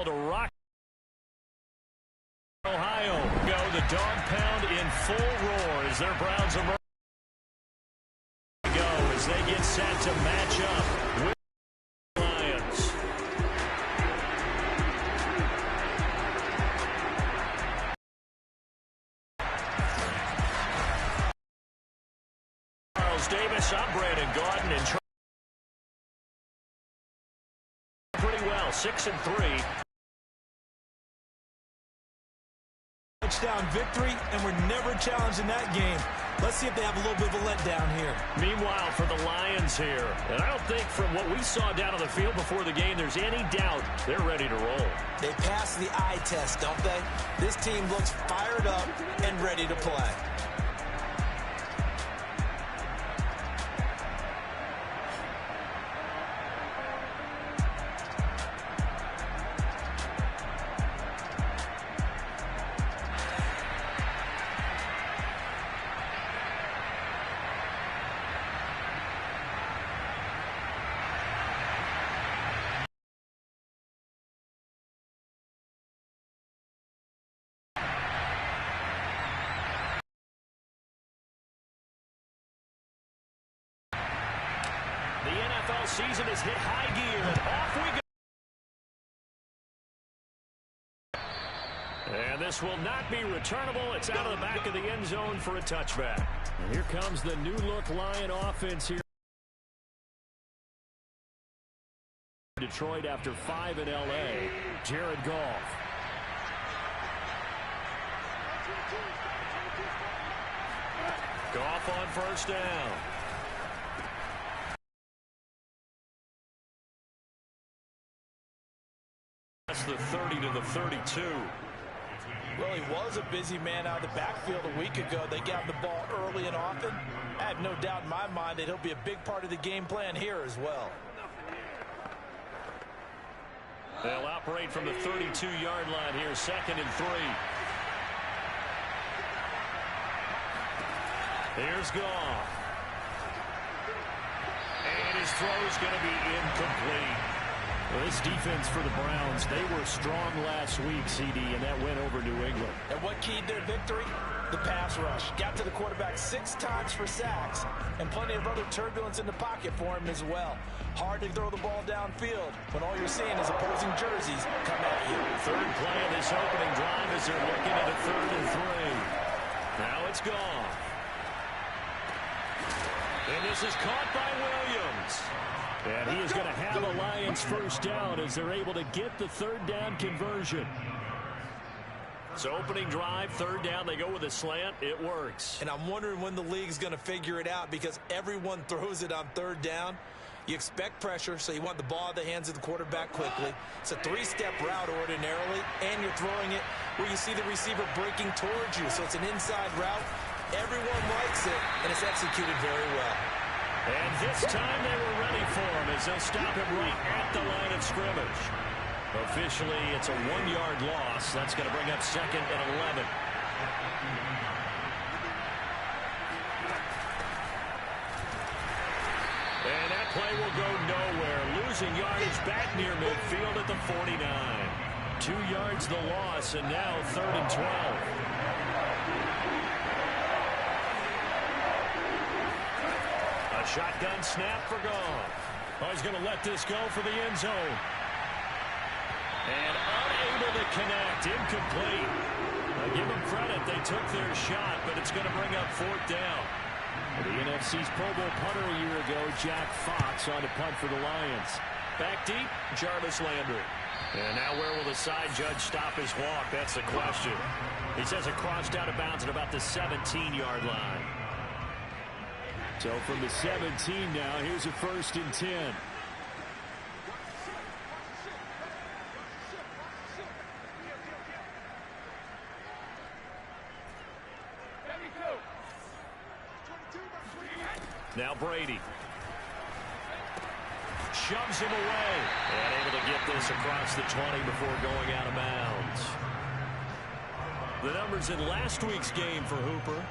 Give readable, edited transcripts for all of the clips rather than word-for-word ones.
called a rock. Ohio go the dog pound in full roar as their Browns emerge. Go as they get set to match up with the Lions. Charles Davis, I'm Brandon Gordon, and pretty well, 6-3. Touchdown victory, and we're never challenged in that game. Let's see if they have a little bit of a letdown here. Meanwhile, for the Lions here, and I don't think from what we saw down on the field before the game there's any doubt they're ready to roll. They pass the eye test, don't they? This team looks fired up and ready to play. The NFL season has hit high gear, and off we go. And this will not be returnable. It's out of the back of the end zone for a touchback. And here comes the new-look Lion offense here. Detroit after 5 in L.A. Jared Goff. Goff on first down. That's the 30 to the 32. Well, he was a busy man out of the backfield a week ago. They got the ball early and often. I have no doubt in my mind that he'll be a big part of the game plan here as well. They'll operate from the 32-yard line here, 2nd and 3. Here's Goff. And his throw's going to be incomplete. Well, this defense for the Browns, they were strong last week, CD, and that went over New England. And what keyed their victory? The pass rush. Got to the quarterback 6 times for sacks, and plenty of other turbulence in the pocket for him as well. Hard to throw the ball downfield when all you're seeing is opposing jerseys come at you. Third play of this opening drive as they're looking at a 3rd and 3. Now it's Goff. And this is caught by Williams. And he is going to have a Lions first down as they're able to get the 3rd down conversion. So opening drive, 3rd down, they go with a slant. It works. And I'm wondering when the league's going to figure it out because everyone throws it on 3rd down. You expect pressure, so you want the ball in the hands of the quarterback quickly. It's a 3-step route ordinarily, and you're throwing it where you see the receiver breaking towards you. So it's an inside route. Everyone likes it, and it's executed very well. And this time they were ready for him as they'll stop him right at the line of scrimmage. Officially, it's a 1-yard loss. That's going to bring up 2nd and 11. And that play will go nowhere. Losing yardage back near midfield at the 49. 2 yards the loss, and now 3rd and 12. A shotgun snap for Goff. Oh, he's going to let this go for the end zone. And unable to connect. Incomplete. Now give them credit. They took their shot, but it's going to bring up 4th down. The NFC's Pro Bowl punter a year ago, Jack Fox, on to punt for the Lions. Back deep, Jarvis Landry. And now where will the side judge stop his walk? That's the question. He says it crossed out of bounds at about the 17-yard line. So from the 17 now, here's a 1st and 10. Now Brady. Shoves him away. And able to get this across the 20 before going out of bounds. The numbers in last week's game for Hooper.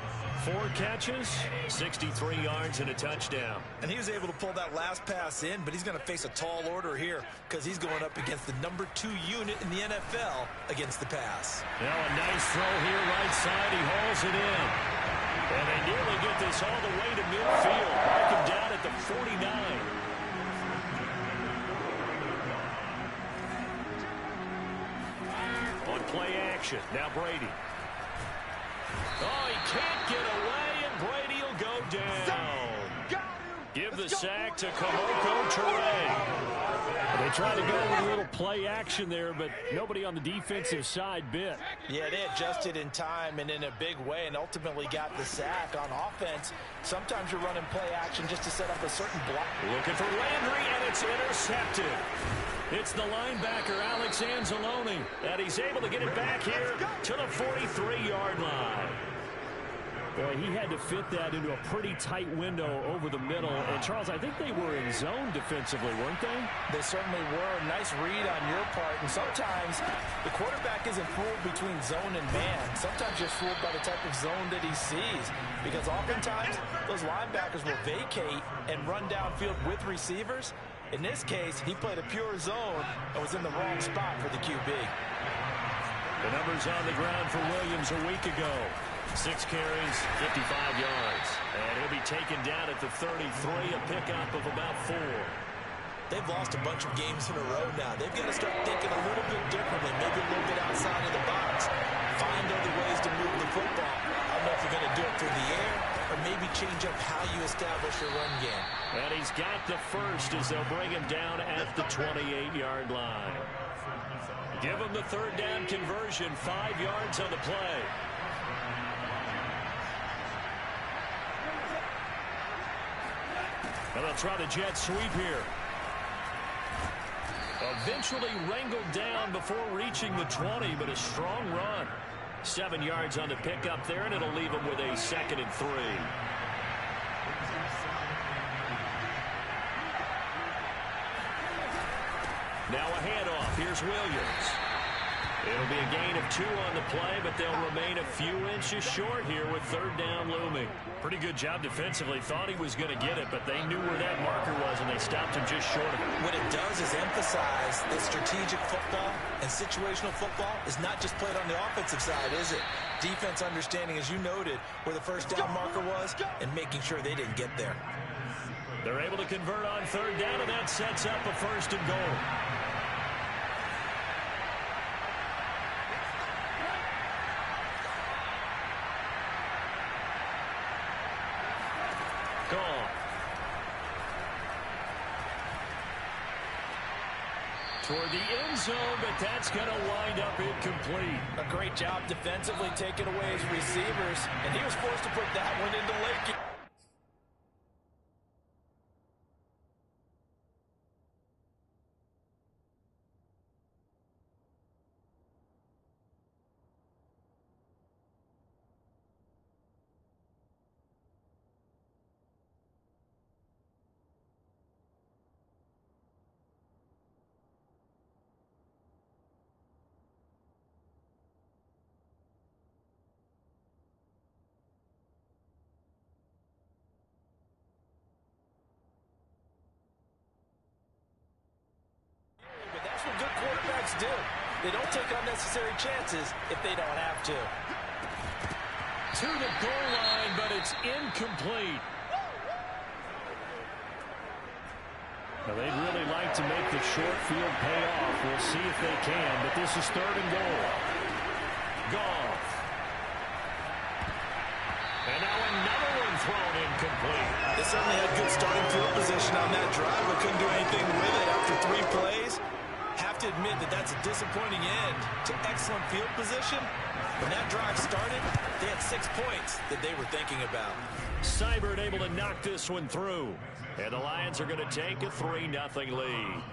4 catches, 63 yards, and a touchdown. And he was able to pull that last pass in, but he's going to face a tall order here because he's going up against the number 2 unit in the NFL against the pass. Now a nice throw here right side. He hauls it in. And they nearly get this all the way to midfield. Mark him down at the 49. On play action. Now Brady. Oh, he can't get away, and Brady will go down. Give the sack to Kamoko Toure. They tried to go with a little play action there, but nobody on the defensive side bit. Yeah, they adjusted in time and in a big way and ultimately got the sack. On offense, sometimes you're running play action just to set up a certain block. Looking for Landry, and it's intercepted. It's the linebacker, Alex Anzalone, and he's able to get it back here to the 43-yard line. Boy, he had to fit that into a pretty tight window over the middle. And, Charles, I think they were in zone defensively, weren't they? They certainly were. Nice read on your part. And sometimes the quarterback isn't fooled between zone and man. Sometimes you're fooled by the type of zone that he sees. Because oftentimes, those linebackers will vacate and run downfield with receivers. In this case, he played a pure zone and was in the wrong spot for the QB. The numbers on the ground for Williams a week ago. 6 carries, 55 yards. And he'll be taken down at the 33, a pickup of about 4. They've lost a bunch of games in a row now. They've got to start thinking a little bit differently, maybe a little bit outside of the box. Find other ways to move the football. I don't know if you're going to do it through the air or maybe change up how you establish your run game. And he's got the first as they'll bring him down at the 28-yard line. Give him the 3rd down conversion, 5 yards on the play. And they'll try the jet sweep here. Eventually wrangled down before reaching the 20, but a strong run. 7 yards on the pickup there, and it'll leave him with a 2nd and 3. Now a handoff. Here's Williams. It'll be a gain of 2 on the play, but they'll remain a few inches short here with 3rd down looming. Pretty good job defensively. Thought he was going to get it, but they knew where that marker was, and they stopped him just short of it. What it does is emphasize that strategic football and situational football is not just played on the offensive side, is it? Defense understanding, as you noted, where the 1st down marker was and making sure they didn't get there. They're able to convert on 3rd down, and that sets up a 1st and goal. Toward the end zone, but that's going to wind up incomplete. A great job defensively taking away his receivers, and he was forced to put that one into Lake. Do. They don't take unnecessary chances if they don't have to. To the goal line, but it's incomplete. Now, they'd really like to make the short field pay off. We'll see if they can, but this is 3rd and goal. Goff. And now another one thrown incomplete. They certainly had good starting field position on that drive, but couldn't do anything with it after 3 plays. Have to admit that that's a disappointing end to excellent field position. When that drive started, they had 6 points that they were thinking about. Seibert able to knock this one through. And the Lions are going to take a 3-0 lead.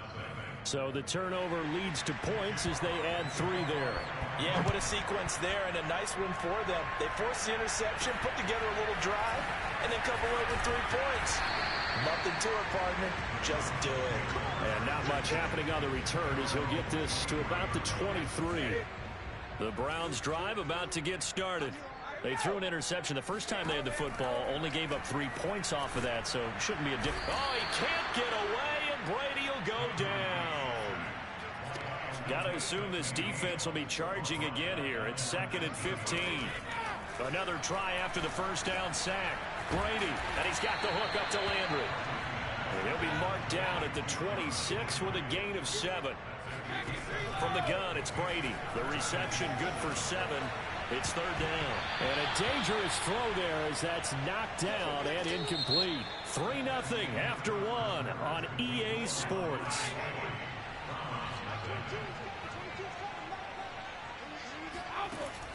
So the turnover leads to points as they add 3 there. Yeah, what a sequence there, and a nice one for them. They forced the interception, put together a little drive, and then come away with 3 points. Nothing to it, partner. Just do it. And not much happening on the return as he'll get this to about the 23. The Browns drive about to get started. They threw an interception the first time they had the football, only gave up 3 points off of that, so it shouldn't be a difference. Oh, he can't get away, and Brady will go down. Got to assume this defense will be charging again here. It's 2nd and 15. Another try after the first down sack. Brady, and he's got the hook up to Landry. And he'll be marked down at the 26 with a gain of 7. From the gun, it's Brady. The reception good for 7. It's 3rd down. And a dangerous throw there as that's knocked down and incomplete. 3-0 after 1 on EA Sports.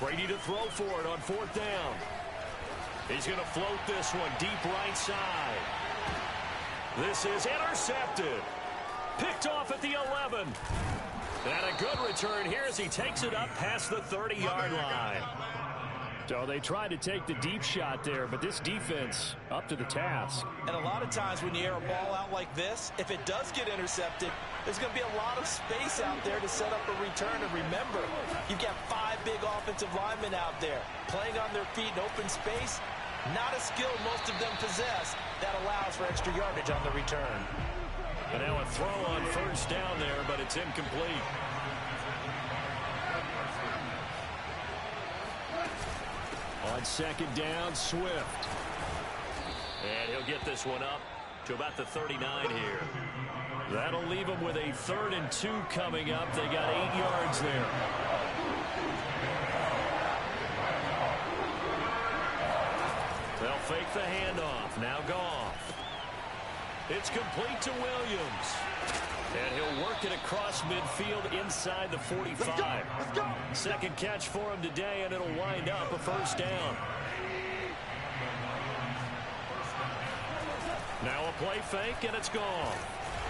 Brady to throw for it on 4th down. He's going to float this one deep right side. This is intercepted. Picked off at the 11. And a good return here as he takes it up past the 30-yard line. So they tried to take the deep shot there, but this defense up to the task. And a lot of times when you air a ball out like this, if it does get intercepted, there's going to be a lot of space out there to set up a return. And remember, you've got 5 big offensive linemen out there playing on their feet in open space. Not a skill most of them possess that allows for extra yardage on the return. And now a throw on 1st down there, but it's incomplete. On 2nd down, Swift. And he'll get this one up to about the 39 here. That'll leave them with a 3rd and 2 coming up. They got 8 yards there. They'll fake the handoff. Now Goff. It's complete to Williams. And he'll work it across midfield inside the 45. Let's go. 2nd catch for him today, and it'll wind up a 1st down. Now a play fake, and it's gone.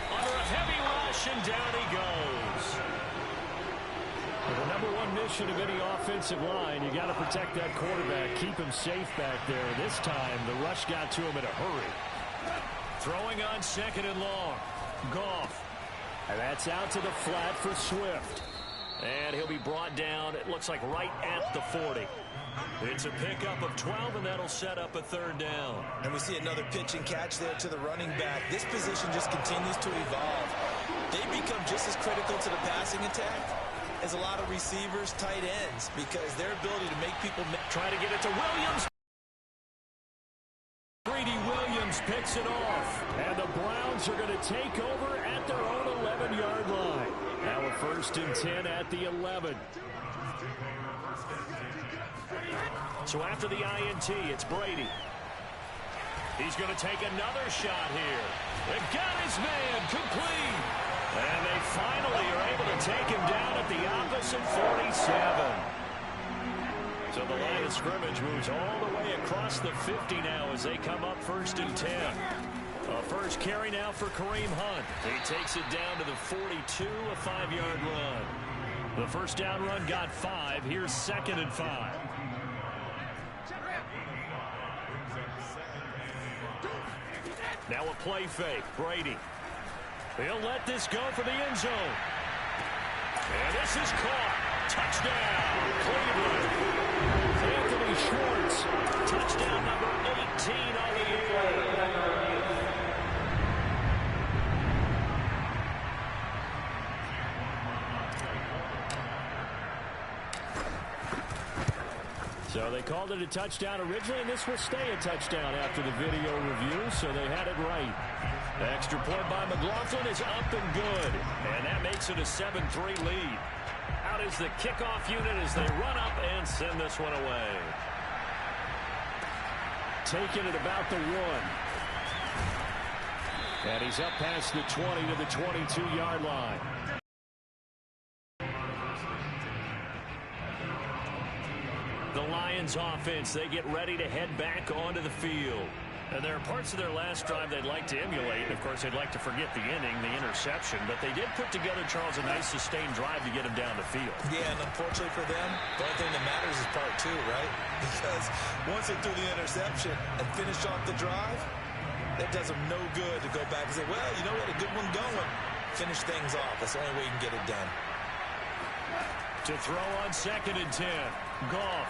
Under a heavy rush, and down he goes. Well, the #1 mission of any offensive line, you got to protect that quarterback, keep him safe back there. This time, the rush got to him in a hurry. Throwing on 2nd and long. Goff. And that's out to the flat for Swift. And he'll be brought down, it looks like right at the 40. It's a pickup of 12, and that'll set up a 3rd down. And we see another pitch and catch there to the running back. This position just continues to evolve. They become just as critical to the passing attack as a lot of receivers, tight ends, because their ability to make people try to get it to Williams. Greedy Williams picks it off. And the Browns are going to take over at their own 11-yard line. Now a 1st and 10 at the 11. So after the INT, it's Brady. He's going to take another shot here. They got his man complete. And they finally are able to take him down at the opposite 47. So the line of scrimmage moves all the way across the 50 now as they come up 1st and 10. A first carry now for Kareem Hunt. He takes it down to the 42, a 5-yard run. The 1st down run got 5. Here's 2nd and 5. Now a play fake. Brady. He'll let this go for the end zone. And this is caught. Touchdown, Cleveland. Anthony Schwartz. Touchdown number 18 on the year. So they called it a touchdown originally, and this will stay a touchdown after the video review, so they had it right. The extra point by McLaughlin is up and good, and that makes it a 7-3 lead. Out is the kickoff unit as they run up and send this one away. Taking it about the 1. And he's up past the 20 to the 22-yard line. The Lions offense, they get ready to head back onto the field. And there are parts of their last drive they'd like to emulate. Of course, they'd like to forget the inning, the interception. But they did put together, Charles, a nice sustained drive to get them down the field. Yeah, and unfortunately for them, the only thing that matters is part 2, right? Because once they threw the interception and finished off the drive, that does them no good to go back and say, well, you know what, a good one going. Finish things off. That's the only way you can get it done. To throw on 2nd and 10. Goff.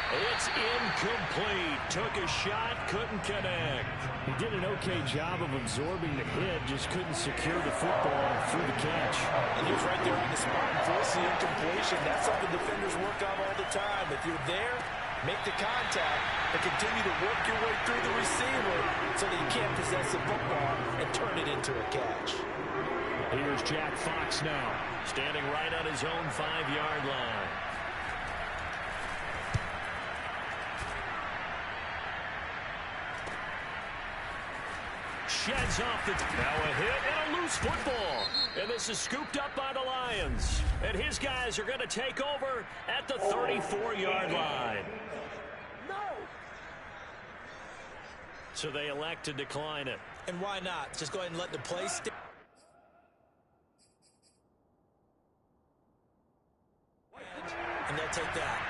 It's incomplete. Took a shot, couldn't connect. He did an okay job of absorbing the hit, just couldn't secure the football through the catch. And he was right there on the spot and forced the incompletion. That's something defenders work on all the time. If you're there, make the contact and continue to work your way through the receiver so that you can't possess the football and turn it into a catch. Here's Jack Fox now, standing right on his own 5-yard line. Sheds off the... Now a hit and a loose football. And this is scooped up by the Lions. And his guys are going to take over at the 34-yard line. No. So they elect to decline it. And why not? Just go ahead and let the play stick. And they'll take that.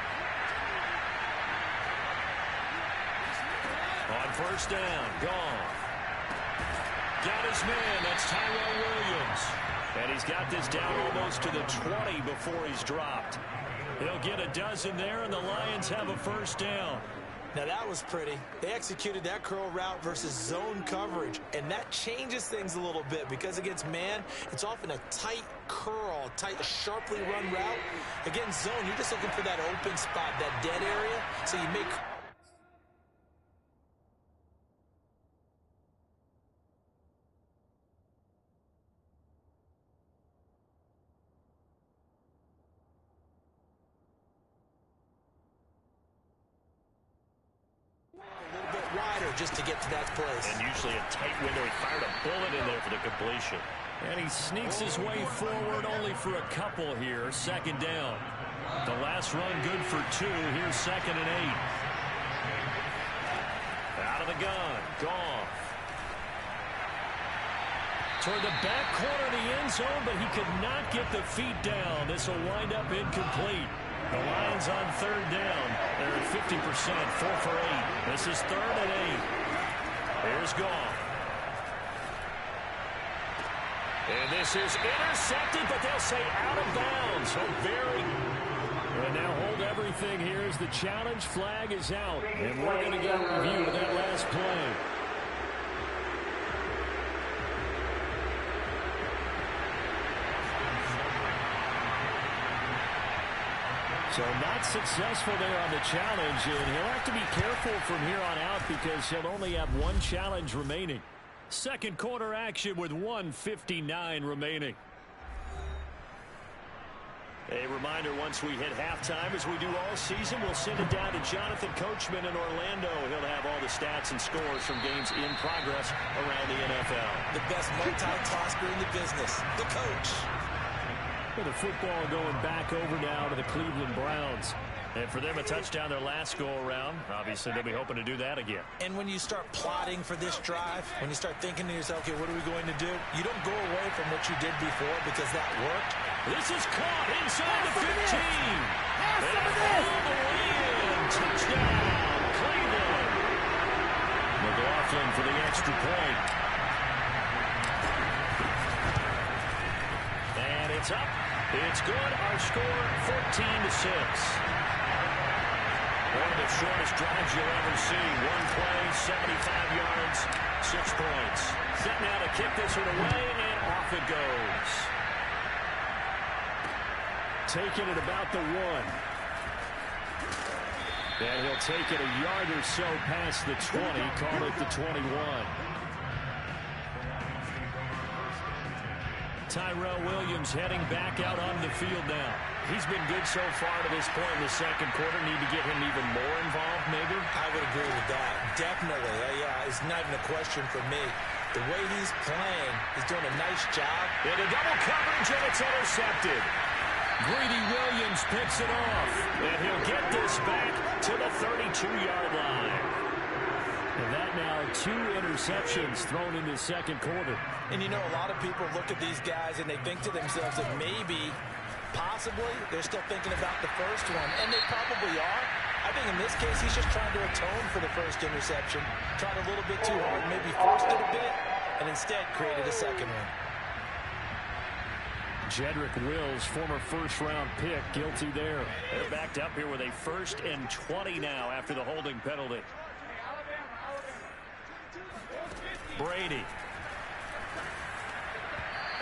On first down, gone. Got his man, that's Tyrell Williams. And he's got this down almost to the 20 before he's dropped. He'll get a dozen there, and the Lions have a first down. Now that was pretty. They executed that curl route versus zone coverage, and that changes things a little bit because against man, it's often a tight curl, tight, sharply run route. Against zone, you're just looking for that open spot, that dead area, so you make... just to get to that place. And usually a tight window. He fired a bullet in there for the completion. And he sneaks his way forward only for a couple here. Second down. The last run good for 2. Here's 2nd and 8. Out of the gun. Goff. Toward the back corner of the end zone, but he could not get the feet down. This will wind up incomplete. The Lions on 3rd down. They're at 50%, 4 for 8. This is 3rd and 8. Here's Goff. And this is intercepted, but they'll say out of bounds. So very... And now hold everything here as the challenge flag is out. And we're going to get a review of that last play. So not successful there on the challenge, and he'll have to be careful from here on out because he'll only have one challenge remaining. Second quarter action with 1:59 remaining. A reminder, once we hit halftime, as we do all season, we'll send it down to Jonathan Coachman in Orlando. He'll have all the stats and scores from games in progress around the NFL. The best multitasker in the business, the coach. With the football going back over now to the Cleveland Browns. And for them, a touchdown their last go-around. Obviously, they'll be hoping to do that again. And when you start plotting for this drive, when you start thinking to yourself, okay, what are we going to do? You don't go away from what you did before because that worked. This is caught inside the 15. And all the way in. Touchdown, Cleveland. McLaughlin for the extra point. And it's up. It's good. Our score, 14-6. One of the shortest drives you'll ever see. One play, 75 yards, 6 points. Set now to kick this one away, and off it goes. Taking it about the 1. And he'll take it a yard or so past the 20, call it the 21. Tyrell Williams heading back out on the field now. He's been good so far to this point in the second quarter. Need to get him even more involved, maybe? I would agree with that. Definitely. Yeah, it's not even a question for me. The way he's playing, he's doing a nice job. In a double coverage, and it's intercepted. Greedy Williams picks it off. And he'll get this back to the 32-yard line. And that now 2 interceptions thrown in the second quarter. And you know, a lot of people look at these guys and they think to themselves that maybe, possibly, they're still thinking about the first one. And they probably are. I think in this case, he's just trying to atone for the first interception. Tried a little bit too hard, maybe forced it a bit, and instead created a second one. Jedrick Wills, former first-round pick, guilty there. They're backed up here with a 1st and 20 now after the holding penalty. Brady.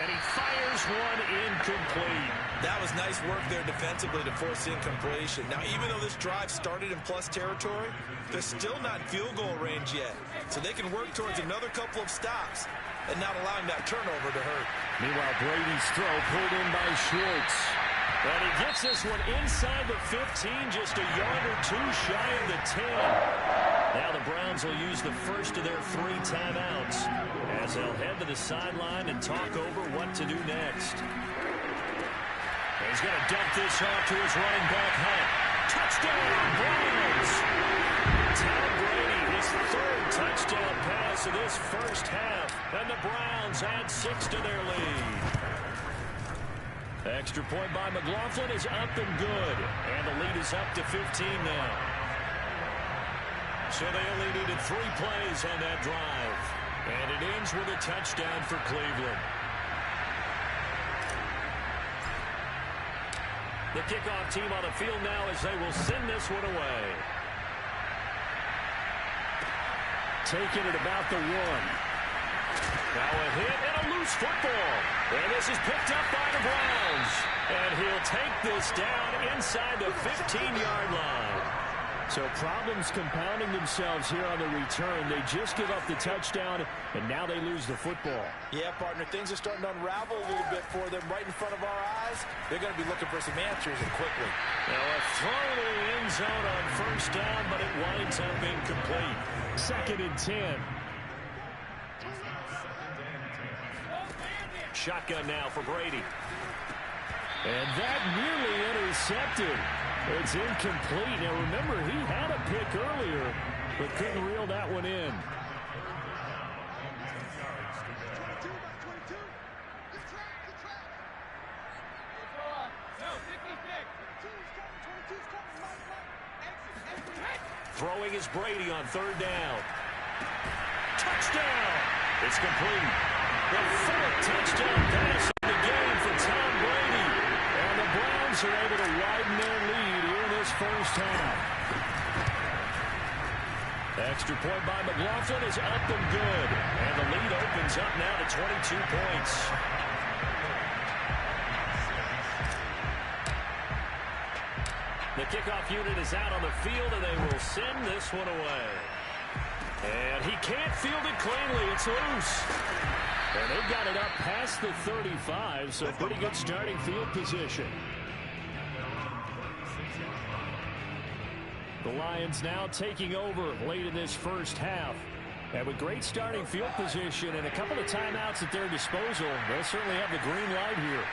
And he fires one incomplete. That was nice work there defensively to force incompletion. Now, even though this drive started in plus territory, they're still not in field goal range yet. So they can work towards another couple of stops and not allowing that turnover to hurt. Meanwhile, Brady's throw pulled in by Schwartz. And he gets this one inside the 15, just a yard or two shy of the 10. Now the Browns will use the first of their 3 timeouts as they'll head to the sideline and talk over what to do next. He's going to dump this off to his running back, Hunt. Touchdown, Browns! Tom Brady, his 3rd touchdown pass of this first half, and the Browns add 6 to their lead. Extra point by McLaughlin is up and good, and the lead is up to 15 now. So they only needed 3 plays on that drive, and it ends with a touchdown for Cleveland. The kickoff team on the field now as they will send this one away. Taking it about the 1. Now a hit and a loose football. And this is picked up by the Browns. And he'll take this down inside the 15-yard line. So problems compounding themselves here on the return. They just give up the touchdown, and now they lose the football. Yeah, partner, things are starting to unravel a little bit for them right in front of our eyes. They're going to be looking for some answers and quickly. Now a throw to the end zone on 1st down, but it winds up incomplete. 2nd and 10. Shotgun now for Brady. And that nearly intercepted. It's incomplete. Now remember, he had a pick earlier, but couldn't reel that one in. Throwing is Brady on 3rd down. Touchdown! It's complete. The 4th touchdown pass of the game for Tom Brady. And the Browns are able to widen their lead here in this first half. Extra point by McLaughlin is up and good. And the lead opens up now to 22 points. The kickoff unit is out on the field, and they will send this one away. And he can't field it cleanly. It's loose. And they've got it up past the 35, so pretty good starting field position. The Lions now taking over late in this first half. And with great starting field position and a couple of timeouts at their disposal, they'll certainly have the green light here.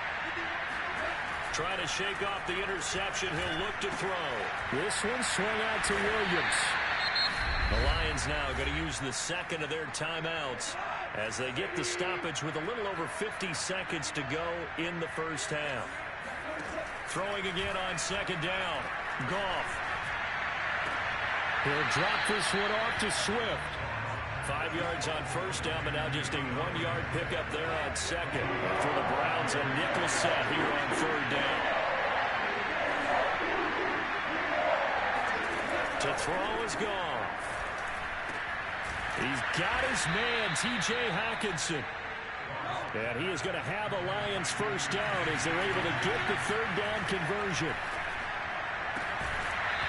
Trying to shake off the interception. He'll look to throw. This one swung out to Williams. The Lions now going to use the 2nd of their timeouts as they get the stoppage with a little over 50 seconds to go in the first half. Throwing again on 2nd down. Goff. He'll drop this one off to Swift. 5 yards on 1st down, but now just a 1-yard pickup there on 2nd. For the Browns, a nickel set here on 3rd down. To throw is Goff. He's got his man, T.J. Hockenson. And he is going to have a Lions 1st down as they're able to get the 3rd down conversion.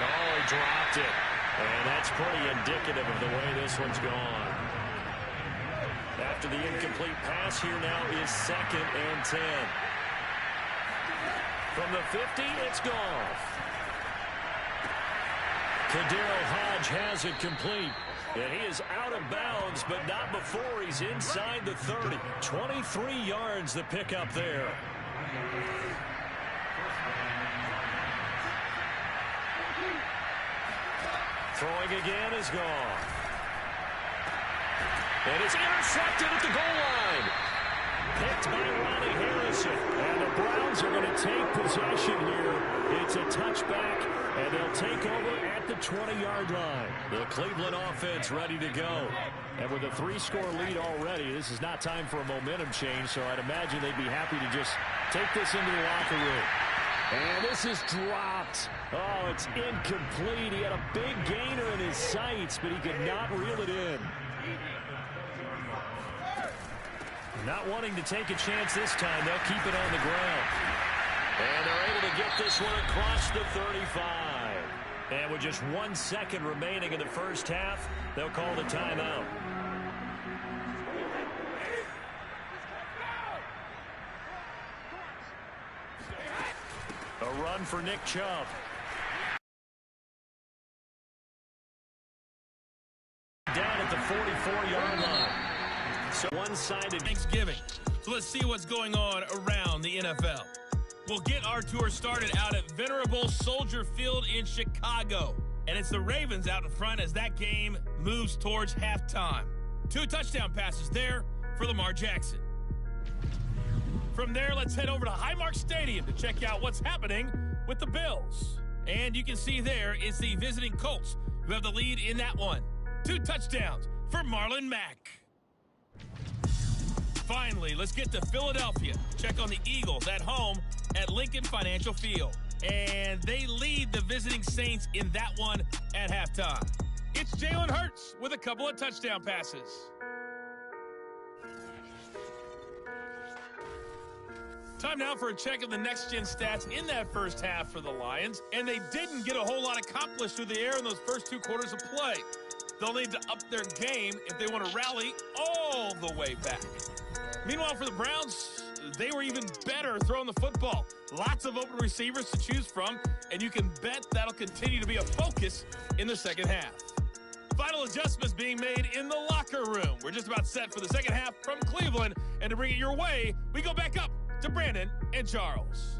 Oh, he dropped it. And that's pretty indicative of the way this one's gone. After the incomplete pass, here now is 2nd and 10. From the 50, it's Goff. Kadero Hodge has it complete. And he is out of bounds, but not before he's inside the 30. 23 yards the pickup there. Throwing again is Goff. And it's intercepted at the goal line. Picked by Ronnie Harrison. And the Browns are going to take possession here. It's a touchback, and they'll take over at the 20-yard line. The Cleveland offense ready to go. And with a 3-score lead already, this is not time for a momentum change, so I'd imagine they'd be happy to just take this into the locker room. And this is dropped. Oh, it's incomplete. He had a big gainer in his sights, but he could not reel it in. Not wanting to take a chance this time, they'll keep it on the ground. And they're able to get this one across the 35. And with just 1 second remaining in the first half, they'll call the timeout. A run for Nick Chubb. Down at the 44-yard line. So one-sided Thanksgiving. So let's see what's going on around the NFL. We'll get our tour started out at Venerable Soldier Field in Chicago. And it's the Ravens out in front as that game moves towards halftime. 2 touchdown passes there for Lamar Jackson. From there, let's head over to Highmark Stadium to check out what's happening with the Bills. And you can see there is the visiting Colts who have the lead in that one. 2 touchdowns for Marlon Mack. Finally, let's get to Philadelphia. Check on the Eagles at home at Lincoln Financial Field. And they lead the visiting Saints in that one at halftime. It's Jalen Hurts with a couple of touchdown passes. Time now for a check of the next-gen stats in that first half for the Lions. And they didn't get a whole lot accomplished through the air in those first 2 quarters of play. They'll need to up their game if they want to rally all the way back. Meanwhile, for the Browns, they were even better throwing the football. Lots of open receivers to choose from, and you can bet that'll continue to be a focus in the second half. Final adjustments being made in the locker room. We're just about set for the second half from Cleveland, and to bring it your way, we go back up to Brandon and Charles.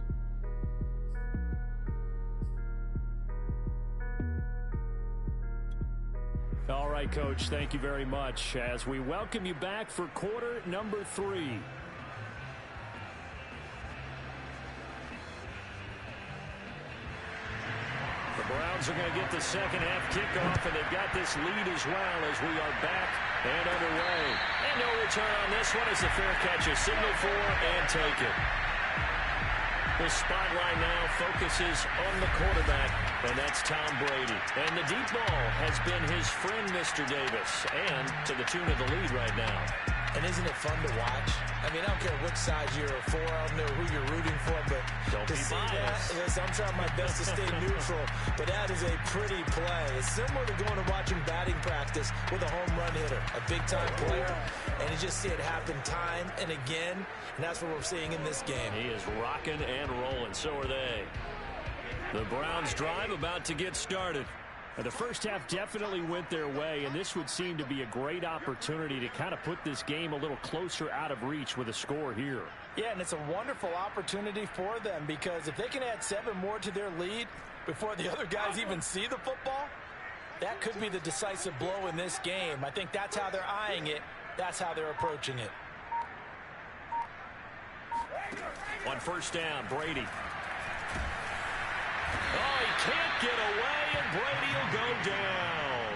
All right, Coach, thank you very much as we welcome you back for quarter number 3. The Browns are going to get the second half kickoff, and they've got this lead as well as we are back and underway. And no return on this one as the fair catch is signaled for and taken. The spotlight now focuses on the quarterback, and that's Tom Brady. And the deep ball has been his friend, Mr. Davis, and to the tune of the lead right now. And isn't it fun to watch? I mean, I don't care which side you're for. I don't know who you're rooting for, but don't to be see biased. that, yes, I'm trying my best to stay neutral, but that is a pretty play. It's similar to going and watching batting practice with a home run hitter, a big-time player, and you just see it happen time and again, and that's what we're seeing in this game. He is rocking and rolling. So are they. The Browns drive about to get started. The first half definitely went their way, and this would seem to be a great opportunity to kind of put this game a little closer out of reach with a score here. Yeah, and it's a wonderful opportunity for them because if they can add 7 more to their lead before the other guys even see the football, that could be the decisive blow in this game. I think that's how they're eyeing it. That's how they're approaching it. On first down, Brady. Oh, he can't get away, and Brady will go down.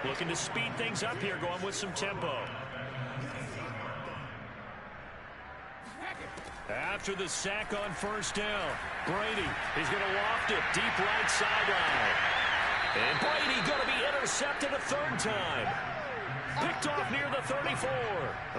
Looking to speed things up here, going with some tempo. After the sack on first down, Brady is going to loft it deep right sideline. And Brady going to be intercepted a 3rd time. Picked off near the 34.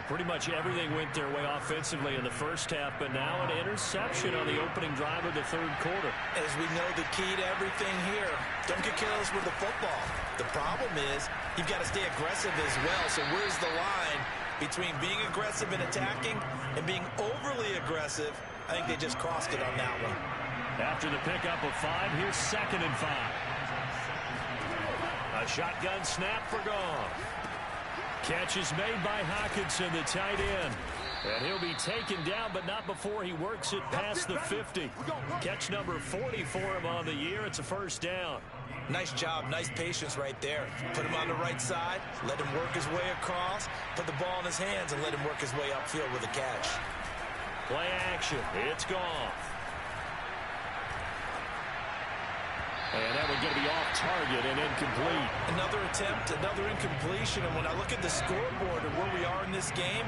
Pretty much everything went their way offensively in the first half, but now an interception on the opening drive of the 3rd quarter. As we know, the key to everything here, don't get careless with the football. The problem is you've got to stay aggressive as well. So where's the line between being aggressive and attacking and being overly aggressive? I think they just crossed it on that one. After the pickup of 5, here's 2nd and 5. A shotgun snap for Goff. Catch is made by Hockenson, the tight end. And he'll be taken down, but not before he works it past the 50. Catch number 40 for him on the year. It's a first down. Nice job, nice patience right there. Put him on the right side, let him work his way across, put the ball in his hands, and let him work his way upfield with a catch. Play action. It's Goff. And that one going to be off target and incomplete. Another attempt, another incompletion. And when I look at the scoreboard and where we are in this game,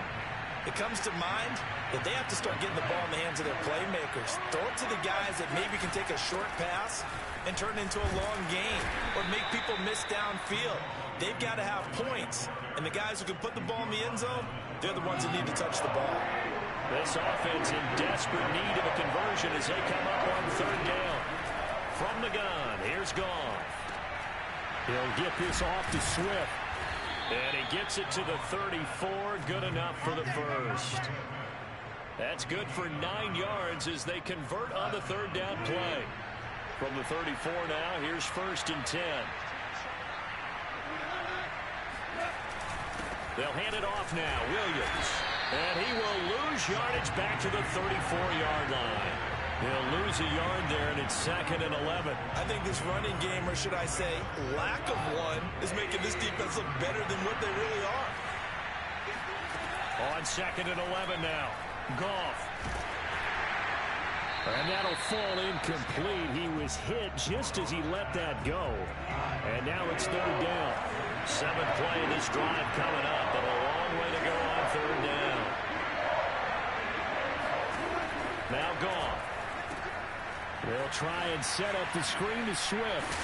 it comes to mind that they have to start getting the ball in the hands of their playmakers. Throw it to the guys that maybe can take a short pass and turn it into a long game or make people miss downfield. They've got to have points. And the guys who can put the ball in the end zone, they're the ones that need to touch the ball. This offense in desperate need of a conversion as they come up on third down. From the gun, here's Goff. He'll get this off to Swift. And he gets it to the 34. Good enough for the first. That's good for 9 yards as they convert on the third down play. From the 34 now, here's 1st and 10. They'll hand it off now. Williams. And he will lose yardage back to the 34-yard line. He'll lose a yard there, and it's 2nd and 11. I think this running game, or should I say lack of one, is making this defense look better than what they really are. On 2nd and 11 now. Goff. And that'll fall incomplete. He was hit just as he let that go. And now it's third down. 7th play of this drive coming up, but a long way to go on third down. Now Goff. They'll try and set up the screen to Swift.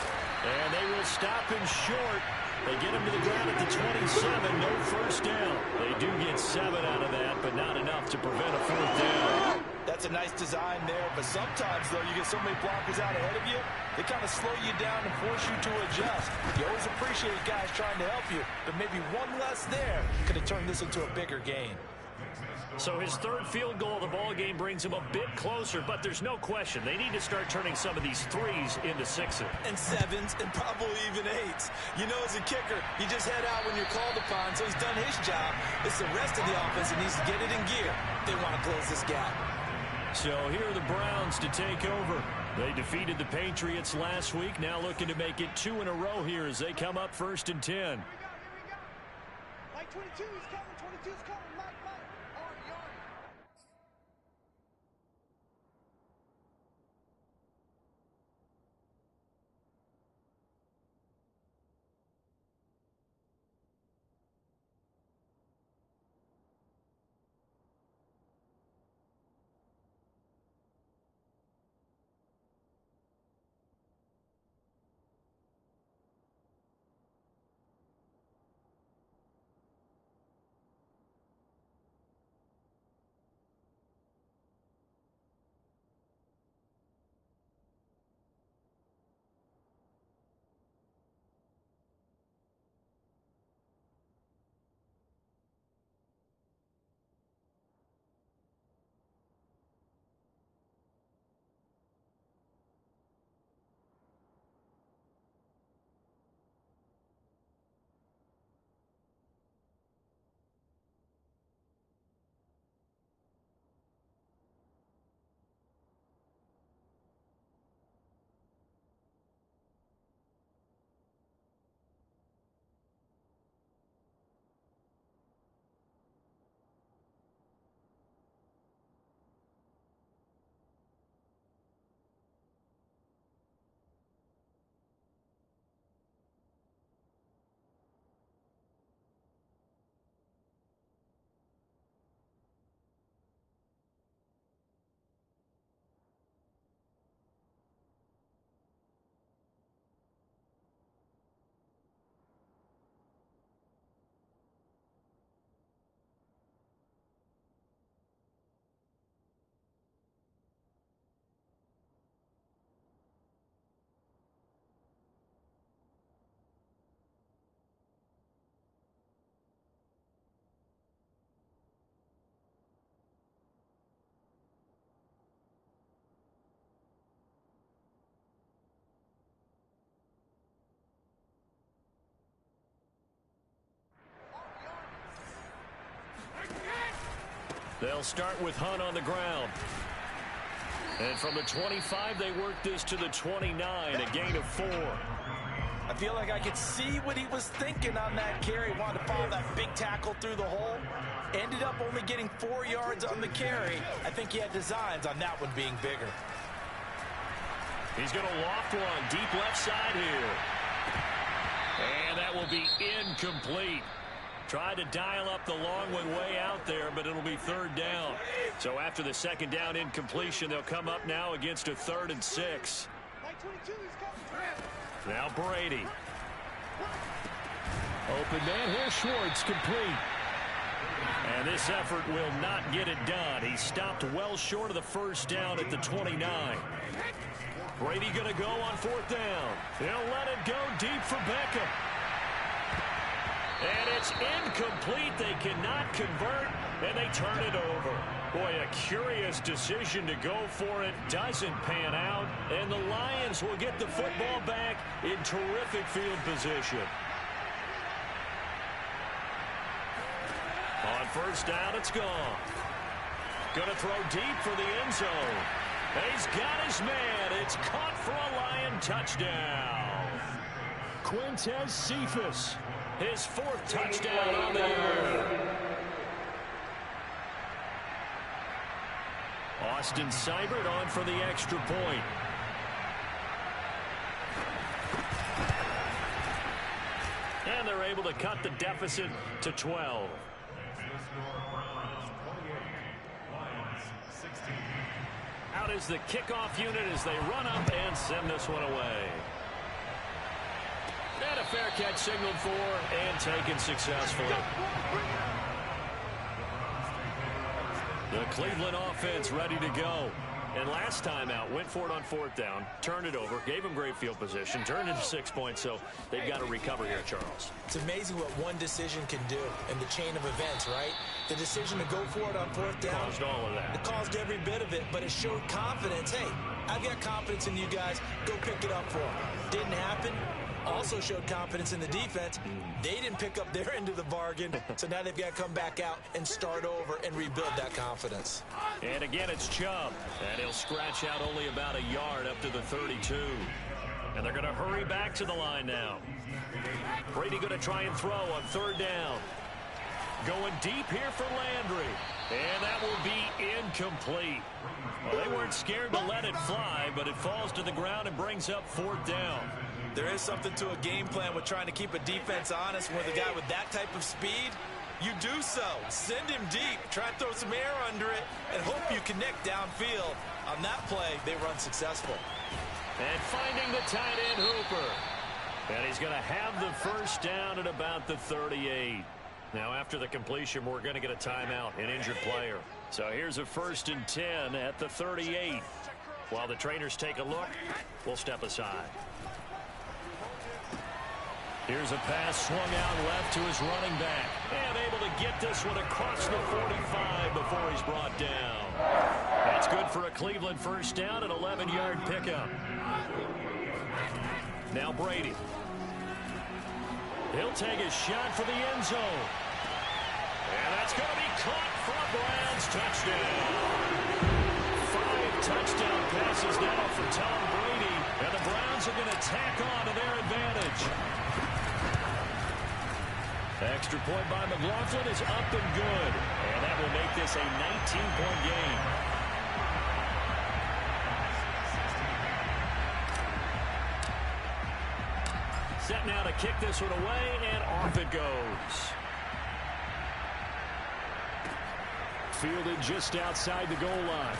And they will stop him short. They get him to the ground at the 27. No first down. They do get 7 out of that, but not enough to prevent a 4th down. That's a nice design there, but sometimes, though, you get so many blockers out ahead of you, they kind of slow you down and force you to adjust. You always appreciate guys trying to help you, but maybe one less there could have turned this into a bigger game. So his third field goal of the ball game brings him a bit closer, but there's no question they need to start turning some of these threes into 6s. And 7s and probably even 8s. You know, as a kicker, you just head out when you're called upon, so he's done his job. It's the rest of the offense that needs to get it in gear if they want to close this gap. So here are the Browns to take over. They defeated the Patriots last week, now looking to make it 2 in a row here as they come up 1st and 10. Like 22 is coming, 22 is coming, Mike. They'll start with Hunt on the ground. And from the 25, they work this to the 29, a gain of 4. I feel like I could see what he was thinking on that carry. Wanted to follow that big tackle through the hole. Ended up only getting 4 yards on the carry. I think he had designs on that one being bigger. He's going to loft one deep left side here. And that will be incomplete. Tried to dial up the long one way out there, but it'll be third down. So after the second down incompletion, they'll come up now against a 3rd and 6. Now Brady. Open man here, Schwartz, complete. And this effort will not get it done. He stopped well short of the first down at the 29. Brady going to go on 4th down. He'll let it go deep for Beckham. And it's incomplete. They cannot convert, and they turn it over. Boy, a curious decision to go for it. Doesn't pan out, and the Lions will get the football back in terrific field position. On 1st down, it's gone. Going to throw deep for the end zone. He's got his man. It's caught for a Lion touchdown. Quintez Cephas, his 4th touchdown on the year. Austin Seibert on for the extra point. And they're able to cut the deficit to 12. Out is the kickoff unit as they run up and send this one away. And a fair catch signaled for and taken successfully. The Cleveland offense ready to go. And last time out, went for it on 4th down, turned it over, gave him great field position, turned into 6 points, so they've got to recover here, Charles. It's amazing what one decision can do in the chain of events, right? The decision to go for it on 4th down. Caused all of that. It caused every bit of it, but it showed confidence. Hey, I've got confidence in you guys. Go pick it up for them. Didn't happen. Also showed confidence in the defense. They didn't pick up their end of the bargain, so now they've got to come back out and start over and rebuild that confidence. And again, it's Chubb, and he'll scratch out only about a yard up to the 32. And they're going to hurry back to the line now. Brady going to try and throw on 3rd down. Going deep here for Landry, and that will be incomplete. Well, they weren't scared to let it fly, but it falls to the ground and brings up 4th down. There is something to a game plan with trying to keep a defense honest. With a guy with that type of speed, you do so. Send him deep. Try and throw some air under it and hope you connect downfield. On that play, they run successful. And finding the tight end Hooper. And he's going to have the first down at about the 38. Now, after the completion, we're going to get a timeout, an injured player. So here's a 1st and 10 at the 38. While the trainers take a look, we'll step aside. Here's a pass swung out left to his running back. And able to get this one across the 45 before he's brought down. That's good for a Cleveland first down, an 11-yard pickup. Now Brady. He'll take a shot for the end zone. And that's going to be caught for a Browns touchdown. 5 touchdown passes now for Tom Brady. And the Browns are going to tack on to their advantage. Extra point by McLaughlin is up and good. And that will make this a 19-point game. Set now to kick this one away, and off it goes. Fielded just outside the goal line.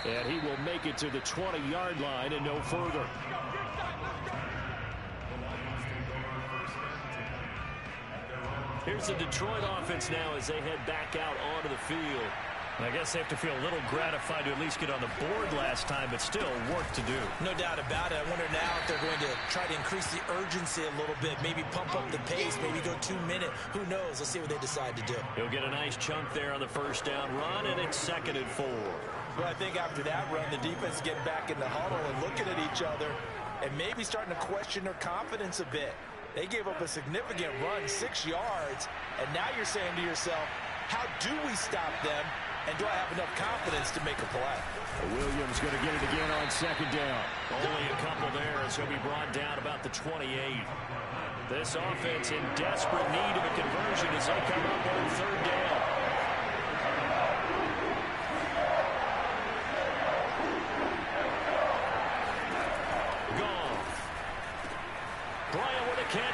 And he will make it to the 20-yard line and no further. Here's the Detroit offense now as they head back out onto the field. And I guess they have to feel a little gratified to at least get on the board last time, but still work to do. No doubt about it. I wonder now if they're going to try to increase the urgency a little bit, maybe pump up the pace, maybe go 2-minute. Who knows? Let's see what they decide to do. He'll get a nice chunk there on the first down run, and it's 2nd and 4. Well, I think after that run, the defense is getting back in the huddle and looking at each other and maybe starting to question their confidence a bit. They gave up a significant run, 6 yards, and now you're saying to yourself, how do we stop them, and do I have enough confidence to make a play? Williams going to get it again on 2nd down. Only a couple there as he'll be brought down about the 28. This offense in desperate need of a conversion as they come up on 3rd down.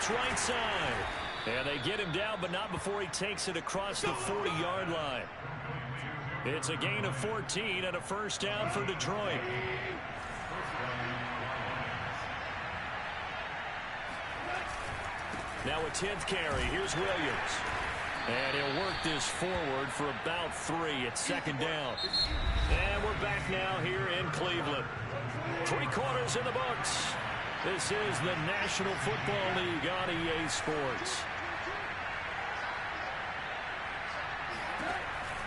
It's right side. And they get him down, but not before he takes it across the 40-yard line. It's a gain of 14 and a first down for Detroit. Now a 10th carry. Here's Williams. And he'll work this forward for about 3. It's second down. And we're back now here in Cleveland. 3 quarters in the books. This is the National Football League on EA Sports.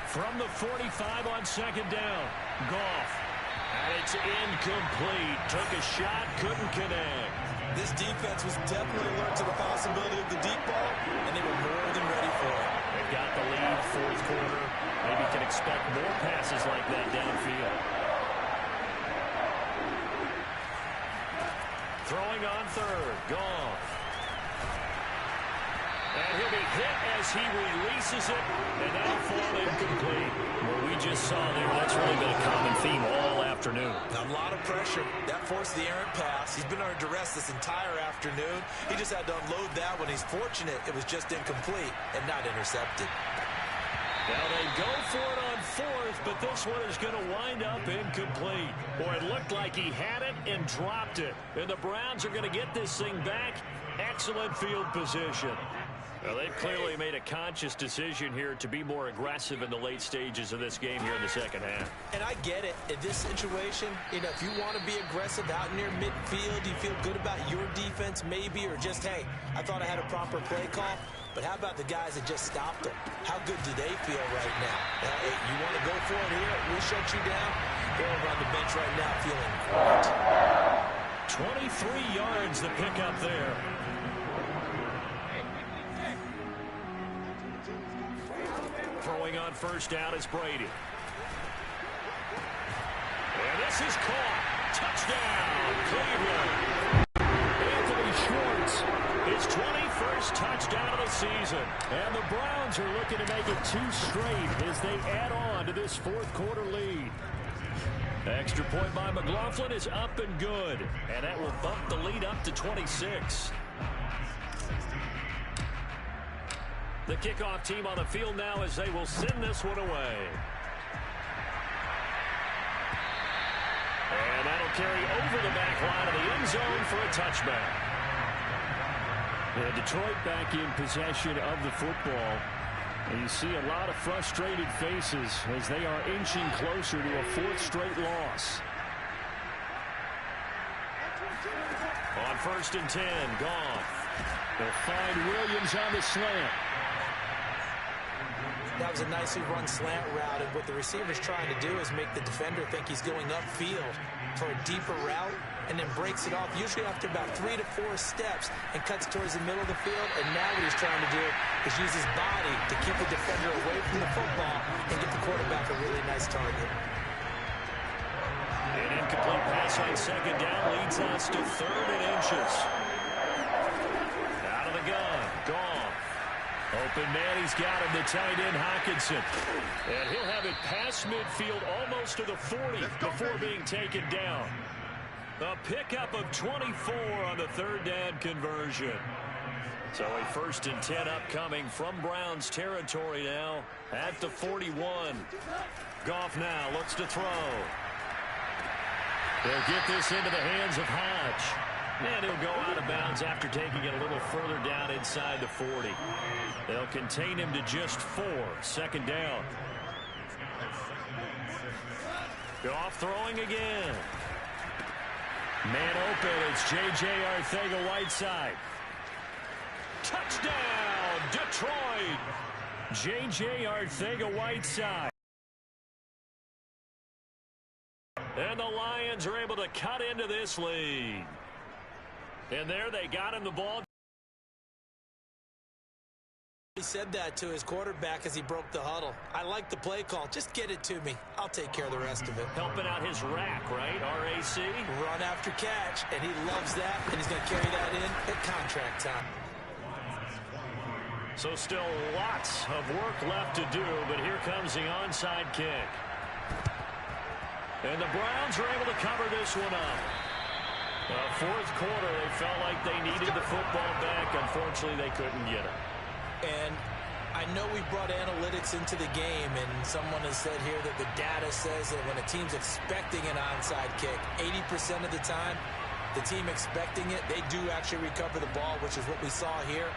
From the 45 on second down, Goff. And it's incomplete. Took a shot, couldn't connect. This defense was definitely alert to the possibility of the deep ball, and they were more than ready for it. They've got the lead, fourth quarter. Maybe can expect more passes like that downfield. Throwing on third, Goff. And he'll be hit as he releases it, and that'll fall incomplete. What we just saw there, that's really been a common theme all afternoon. A lot of pressure. That forced the errant pass. He's been under duress this entire afternoon. He just had to unload that one. He's fortunate it was just incomplete and not intercepted. Now they go for it on fourth, but this one is going to wind up incomplete. Boy, it looked like he had it and dropped it. And the Browns are going to get this thing back. Excellent field position. Well, they've clearly made a conscious decision here to be more aggressive in the late stages of this game here in the second half. And I get it. In this situation, you know, if you want to be aggressive out near midfield, you feel good about your defense maybe, or just, hey, I thought I had a proper play call. But how about the guys that just stopped them? How good do they feel right now? Hey, you want to go for it here? We'll shut you down. They're over on the bench right now feeling great. 23 yards the pickup there. Throwing on first down is Brady. And this is caught. Touchdown, Cleveland. Anthony Schwartz, his 21st touchdown of the season. And the Browns are looking to make it 2 straight as they add on to this fourth quarter lead. Extra point by McLaughlin is up and good. And that will bump the lead up to 26. The kickoff team on the field now as they will send this one away. And that'll carry over the back line of the end zone for a touchback. Yeah, Detroit back in possession of the football. And you see a lot of frustrated faces as they are inching closer to a 4th straight loss. On 1st and 10, Goff. They'll find Williams on the slant. That was a nicely run slant route, and what the receiver's trying to do is make the defender think he's going upfield for a deeper route, and then breaks it off, usually after about 3 to 4 steps, and cuts towards the middle of the field. And now what he's trying to do is use his body to keep the defender away from the football and get the quarterback a really nice target. An incomplete pass on second down leads us to 3rd and inches. Out of the gun, Goff. Open man, he's got him, the tight end, Hockenson. And he'll have it past midfield almost to the 40 before being taken down. A pickup of 24 on the 3rd down conversion. So a 1st and 10 upcoming from Browns territory now at the 41. Goff now looks to throw. They'll get this into the hands of Hodge. And he'll go out of bounds after taking it a little further down inside the 40. They'll contain him to just 4. Second down. Goff throwing again. Man open. It's J.J. Arcega-Whiteside. Touchdown, Detroit. J.J. Arcega-Whiteside. And the Lions are able to cut into this lead. And there they got him the ball. He said that to his quarterback as he broke the huddle. I like the play call. Just get it to me. I'll take care of the rest of it. Helping out his rack, right? R-A-C? Run after catch, and he loves that, and he's going to carry that in at contract time. So still lots of work left to do, but here comes the onside kick. And the Browns are able to cover this one up. Fourth quarter, they felt like they needed the football back. Unfortunately, they couldn't get it. And I know we brought analytics into the game, and someone has said here that the data says that when a team's expecting an onside kick, 80% of the time, the team expecting it, they do actually recover the ball, which is what we saw here.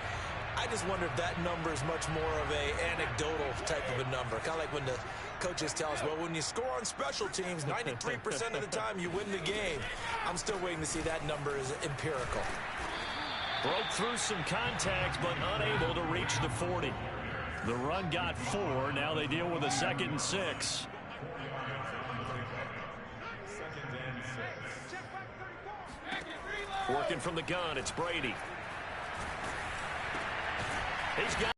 I just wonder if that number is much more of a anecdotal type of a number. Kind of like when the coaches tell us, well, when you score on special teams, 93% of the time you win the game. I'm still waiting to see that number is empirical. Broke through some contact, but unable to reach the 40. The run got 4. Now they deal with a 2nd and 6. Working from the gun, it's Brady. He's got.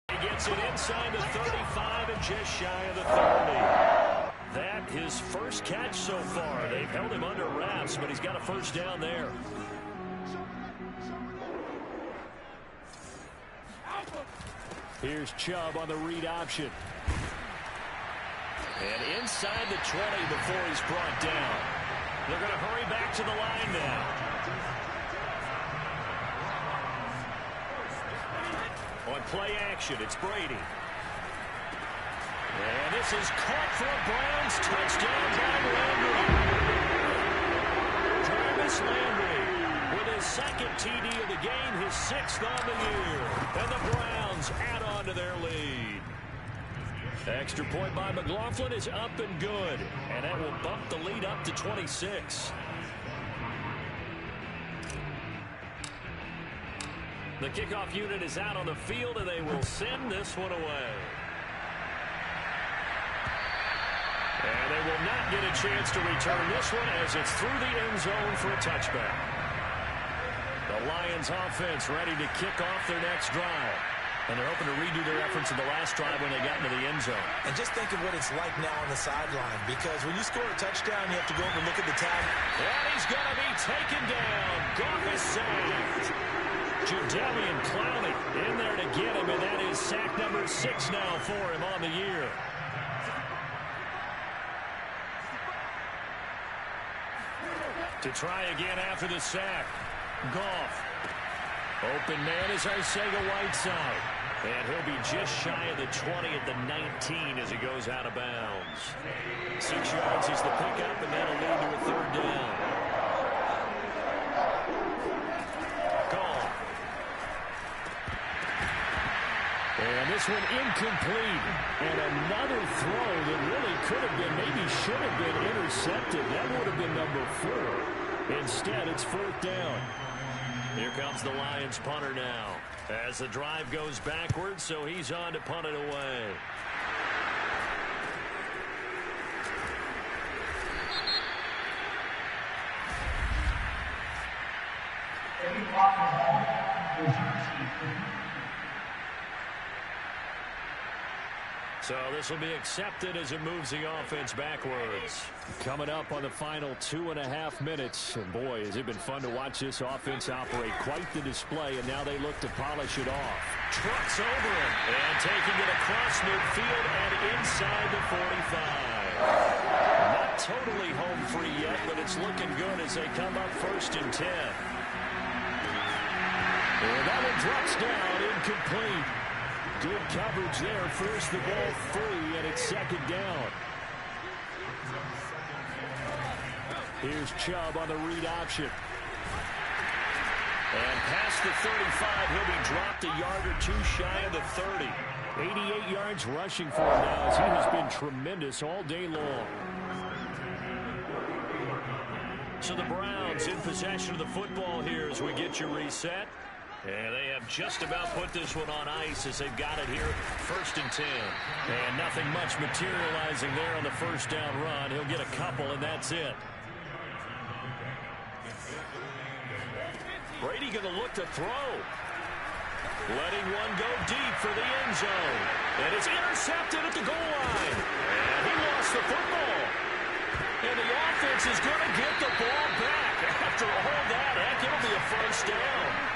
He gets it inside the 35 and just shy of the 30. That his first catch so far. They've held him under wraps, but he's got a first down there. Here's Chubb on the read option. And inside the 20 before he's brought down. They're going to hurry back to the line now. On play action, it's Brady. And this is caught for a Browns touchdown by Landry. Travis Landry with his 2nd TD of the game, his 6th on the year. And the Browns add on to their lead. Extra point by McLaughlin is up and good. And that will bump the lead up to 26. The kickoff unit is out on the field, and they will send this one away. And they will not get a chance to return this one as it's through the end zone for a touchback. The Lions offense ready to kick off their next drive. And they're hoping to redo their efforts in the last drive when they got into the end zone. And just think of what it's like now on the sideline, because when you score a touchdown, you have to go over and look at the tag. And he's going to be taken down. Goff is sacked. Jadeveon Clowney in there to get him, and that is sack number 6 now for him on the year. To try again after the sack. Goff. Open man is Arcega-Whiteside. And he'll be just shy of the 20 at the 19 as he goes out of bounds. 6 yards is the pickup, and that'll lead to a 3rd down. Goff. And this one incomplete. And another throw that really could have been, maybe should have been intercepted. That would have been number 4. Instead, it's 4th down. Here comes the Lions punter now as the drive goes backwards, so he's on to punt it away. So this will be accepted as it moves the offense backwards. Coming up on the final 2.5 minutes. And boy, has it been fun to watch this offense operate. Quite the display, and now they look to polish it off. Trucks over him and taking it across midfield and inside the 45. Not totally home free yet, but it's looking good as they come up 1st and 10. And that one drops down, incomplete. Good coverage there. Forced the ball free, and it's 2nd down. Here's Chubb on the read option. And past the 35, he'll be dropped a yard or 2 shy of the 30. 88 yards rushing for him now as he has been tremendous all day long. So the Browns in possession of the football here as we get you reset. And they have just about put this one on ice as they've got it here, 1st and 10. And nothing much materializing there on the 1st down run. He'll get a couple, and that's it. Brady going to look to throw. Letting one go deep for the end zone. And it's intercepted at the goal line. And he lost the football. And the offense is going to get the ball back. After all that, heck, it'll be a 1st down.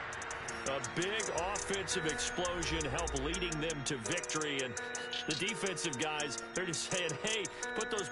A big offensive explosion helped leading them to victory. And the defensive guys, they're just saying, hey, put those